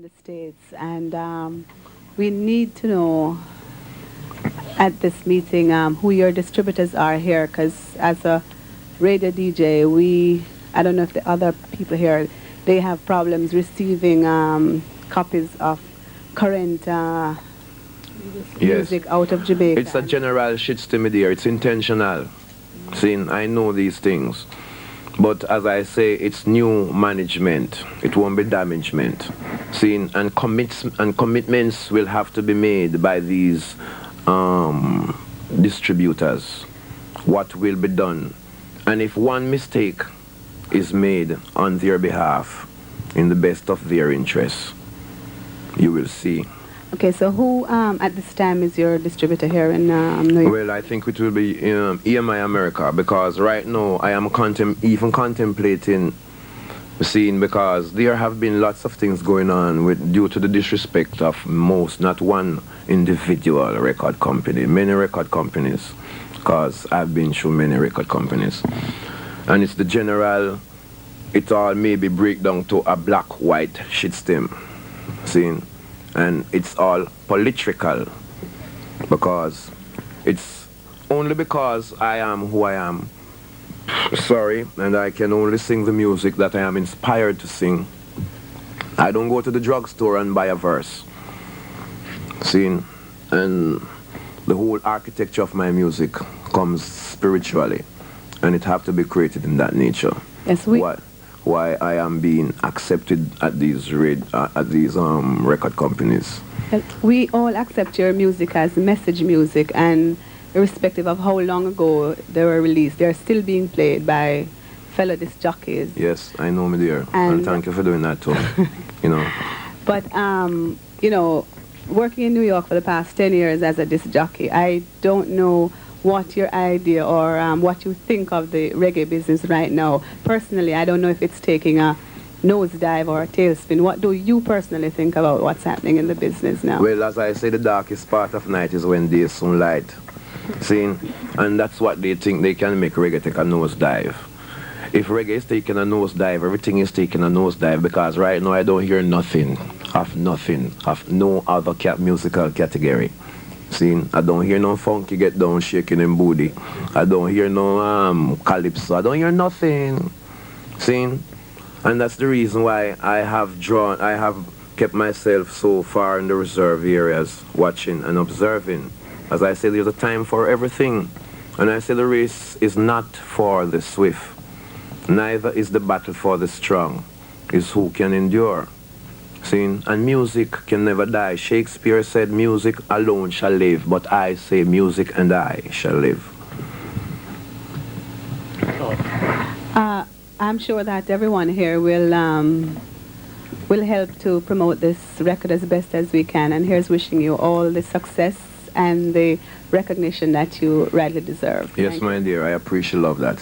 the States, and we need to know at this meeting who your distributors are here, because as a radio DJ, I don't know if the other people here, they have problems receiving copies of current Yes. music out of Jamaica. It's a general shit there. It's intentional. See, I know these things. But as I say, it's new management. It won't be damagement. See, and commitments will have to be made by these distributors. What will be done? And if one mistake is made on their behalf, in the best of their interests, you will see. Okay, so who at this time is your distributor here in New York? Well, I think it will be EMI America, because right now I am even contemplating seeing, because there have been lots of things going on due to the disrespect of not one individual record company, many record companies, because I've been through many record companies. And it's the general, it all maybe break down to a black-white shit stem, see? And it's all political, because it's only because I am who I am, sorry, and I can only sing the music that I am inspired to sing. I don't go to the drugstore and buy a verse, see? And the whole architecture of my music comes spiritually, and it have to be created in that nature. Yes, Why I am being accepted at these record companies. We all accept your music as message music, and irrespective of how long ago they were released, they're still being played by fellow disc jockeys. Yes, I know, my dear, and thank you for doing that too. You know. But working in New York for the past 10 years as a disc jockey, I don't know what your idea or what you think of the reggae business right now. Personally, I don't know if it's taking a nosedive or a tailspin. What do you personally think about what's happening in the business now? Well, as I say, the darkest part of night is when day is soon light. See? And that's what they think they can make reggae take a nosedive. If reggae is taking a nosedive, everything is taking a nosedive, because right now I don't hear nothing of no other musical category. See, I don't hear no funky get down shaking in booty. I don't hear no calypso. I don't hear nothing. See, and that's the reason why I have kept myself so far in the reserve areas, watching and observing. As I say, there's a time for everything, and I say the race is not for the swift, neither is the battle for the strong. It's who can endure. See? And music can never die. Shakespeare said, music alone shall live, but I say music and I shall live. I'm sure that everyone here will help to promote this record as best as we can, and here's wishing you all the success and the recognition that you rightly deserve. Yes, my dear, I appreciate love that.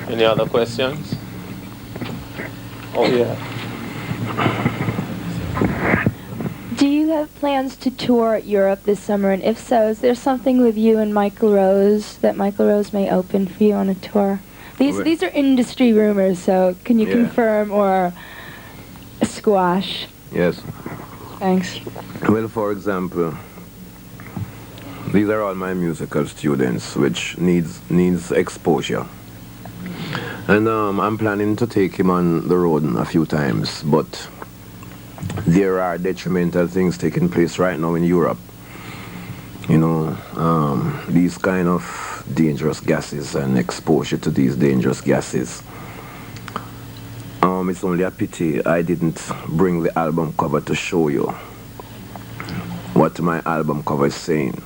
Any other questions? Oh, yeah. Do you have plans to tour Europe this summer? And if so, is there something with you and Michael Rose that Michael Rose may open for you on a tour? These are industry rumors, so can you confirm or squash? Yes. Thanks. Well, for example, these are all my musical students, which needs exposure. And I'm planning to take him on the road a few times, but there are detrimental things taking place right now in Europe. You know, these kind of dangerous gases and exposure to these dangerous gases. It's only a pity I didn't bring the album cover to show you what my album cover is saying.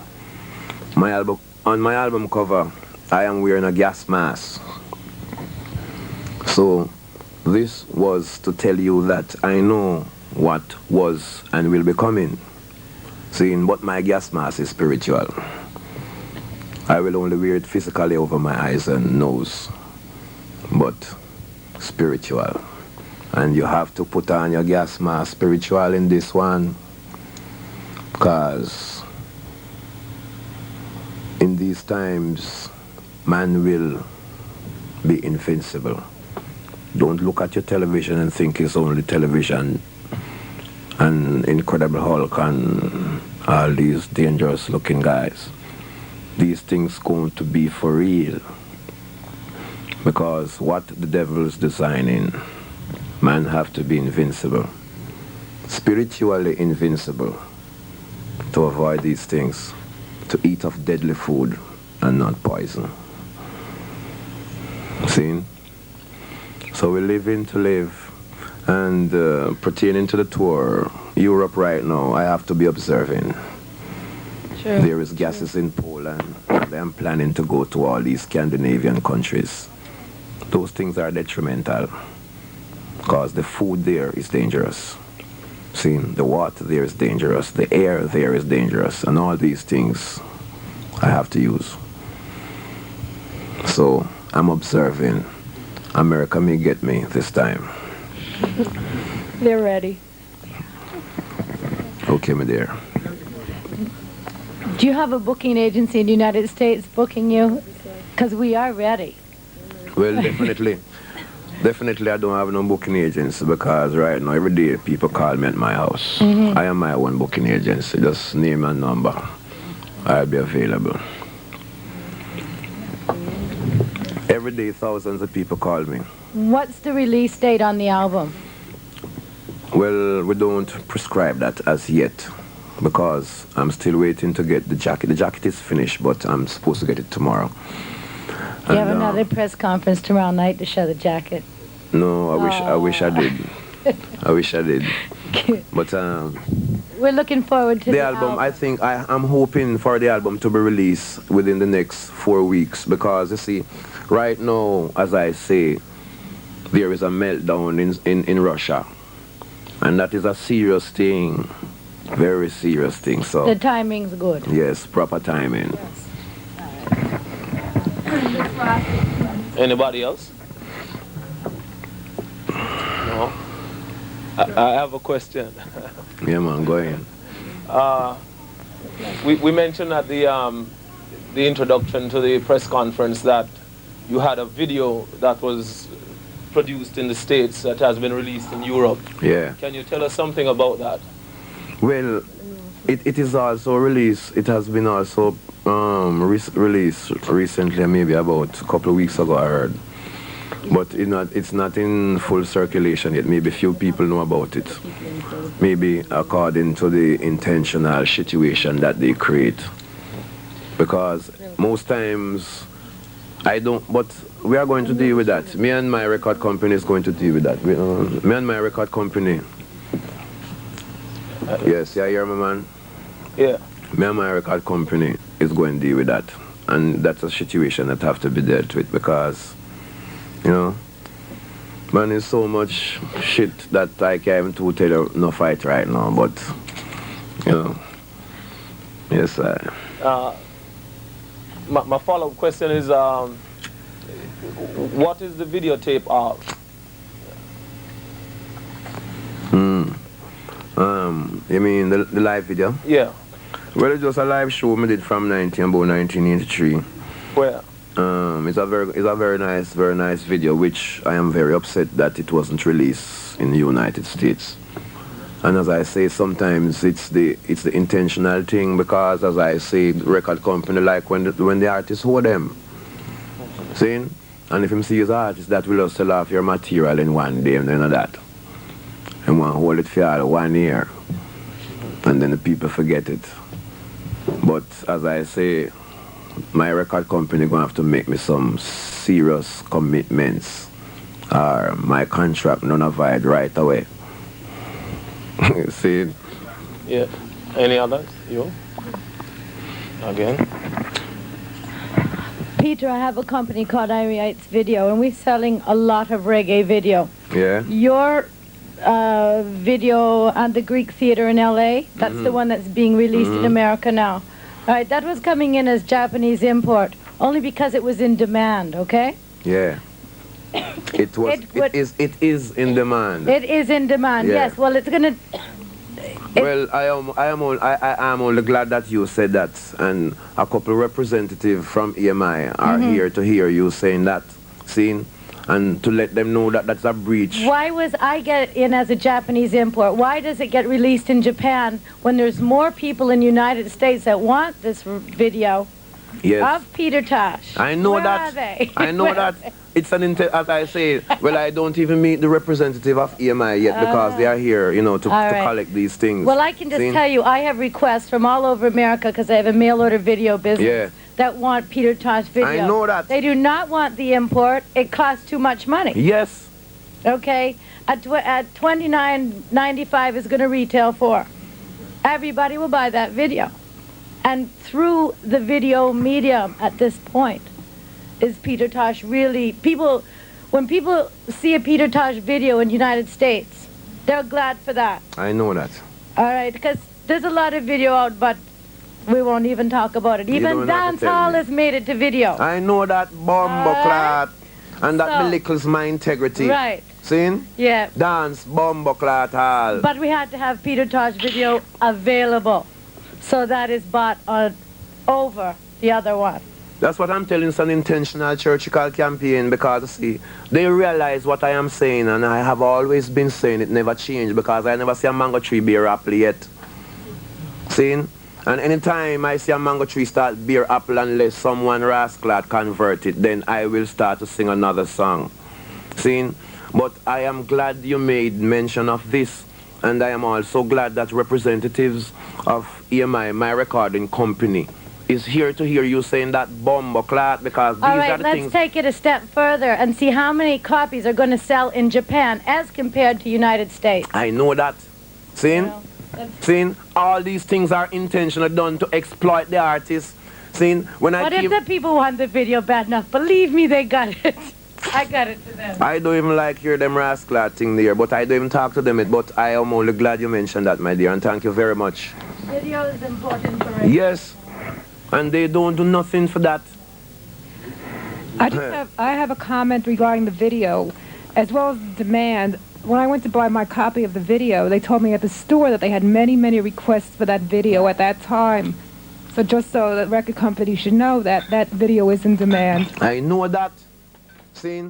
On my album cover, I am wearing a gas mask. So this was to tell you that I know what was and will be coming. Seeing, but my gas mask is spiritual. I will only wear it physically over my eyes and nose, but spiritual. And you have to put on your gas mask spiritual in this one, because in these times man will be invincible. Don't look at your television and think it's only television and Incredible Hulk and all these dangerous looking guys. These things going to be for real. Because what the devil is designing, man have to be invincible. Spiritually invincible. To avoid these things. To eat of deadly food and not poison. See? So we're living to live. And pertaining to the tour, Europe right now, I have to be observing. True. There is gases in Poland, and I'm planning to go to all these Scandinavian countries. Those things are detrimental, because the food there is dangerous. See, the water there is dangerous, the air there is dangerous, and all these things I have to use. So I'm observing. America may get me this time. They're ready. Okay, my dear. Do you have a booking agency in the United States booking you? Because we are ready. Well, definitely. Definitely I don't have no booking agents because right now every day people call me at my house. I am my own booking agency. Just name and number. I'll be available. Every day thousands of people call me. What's the release date on the album? Well, we don't prescribe that as yet because I'm still waiting to get the jacket. The jacket is finished, but I'm supposed to get it tomorrow. You have another press conference tomorrow night to show the jacket. No, I wish I did. I wish I did. But we're looking forward to the album. I think I'm hoping for the album to be released within the next 4 weeks because you see, right now, as I say, there is a meltdown in Russia, and that is a serious thing, very serious thing. So the timing's good. Yes, proper timing. Anybody else? No? I have a question. Yeah, man, go ahead. We mentioned at the introduction to the press conference that you had a video that was produced in the States that has been released in Europe. Yeah. Can you tell us something about that? Well, it is also released. It has been also released recently, maybe about a couple of weeks ago, I heard. But it's not in full circulation yet. Maybe few people know about it. Maybe according to the intentional situation that they create. Because most times, I don't, but we are going to deal with that. Me and my record company is going to deal with that. Me and my record company. Yes, you hear me, man? Yeah. Me and my record company is going to deal with that. And that's a situation that have to be dealt with because, you know, man, there's so much shit that I can't even tell you no fight right now, but, you know, yes, my follow-up question is, what is the videotape of? You mean the live video? Yeah. Well, it's just a live show we did from about 1983. Where? It's a very nice video, which I am very upset that it wasn't released in the United States. And as I say, sometimes it's the intentional thing because, as I say, the record company like when the artists hold them, see, and if him see his artist, that will just sell off your material in one day and then that, and want to hold it for all 1 year, and then the people forget it. But as I say, my record company gonna have to make me some serious commitments, or my contract nullified right away. See? Yeah. Any others? You? Again? Peter, I have a company called Iriites Video, and we're selling a lot of reggae video. Yeah. Your video at the Greek Theater in L.A., that's the one that's being released in America now. All right, that was coming in as Japanese import, only because it was in demand, okay? Yeah. It is in demand. It is in demand, Yeah. yes. Well, it's going to... Well, I am only glad that you said that, and a couple representatives from EMI are here to hear you saying that. See, and to let them know that that's a breach. Why was I get in as a Japanese import? Why does it get released in Japan when there's more people in the United States that want this video Yes. of Peter Tosh? I know Where that. are they? I know Where that. are they? It's an as I say. Well, I don't even meet the representative of EMI yet because they are here, you know, to All right. collect these things. Well, I can just See? tell you, I have requests from all over America because I have a mail order video business Yeah. that want Peter Tosh video. I know that. They do not want the import. It costs too much money. Yes. Okay, at $29.95 is going to retail for. Everybody will buy that video, and through the video medium at this point, is Peter Tosh really people? When people see a Peter Tosh video in the United States, they're glad for that. I know that. All right, because there's a lot of video out, but we won't even talk about it. You Even don't have to Dance tell Hall me. has made it to video. I know that bomboclat and that So- belittles my integrity. Right. See? Yeah. Dance bomboclat hall. But we had to have Peter Tosh video available, so that is bought on over the other one. That's what I'm telling. It's an intentional churchical campaign because, see, they realize what I am saying, and I have always been saying it never changed because I never see a mango tree bear apple yet. See? And anytime I see a mango tree start bear apple unless someone rascal convert it, then I will start to sing another song. See? But I am glad you made mention of this, and I am also glad that representatives of EMI, my recording company, is here to hear you saying that bomboclat because these All are right, the let's things. take it a step further and see how many copies are going to sell in Japan as compared to United States. I know that. See? Well, that's- See? All these things are intentionally done to exploit the artist. See? When I But if keep, the people want the video bad enough, believe me, they got it. I got it to them. I don't even like hear them rascal thing there, but I don't even talk to them yet. But I am only glad you mentioned that, my dear, and thank you very much. Video is important for us. Yes. And they don't do nothing for that. I have a comment regarding the video, as well as the demand. When I went to buy my copy of the video, they told me at the store that they had many, many requests for that video at that time. So just so the record company should know that that video is in demand. I know that. See?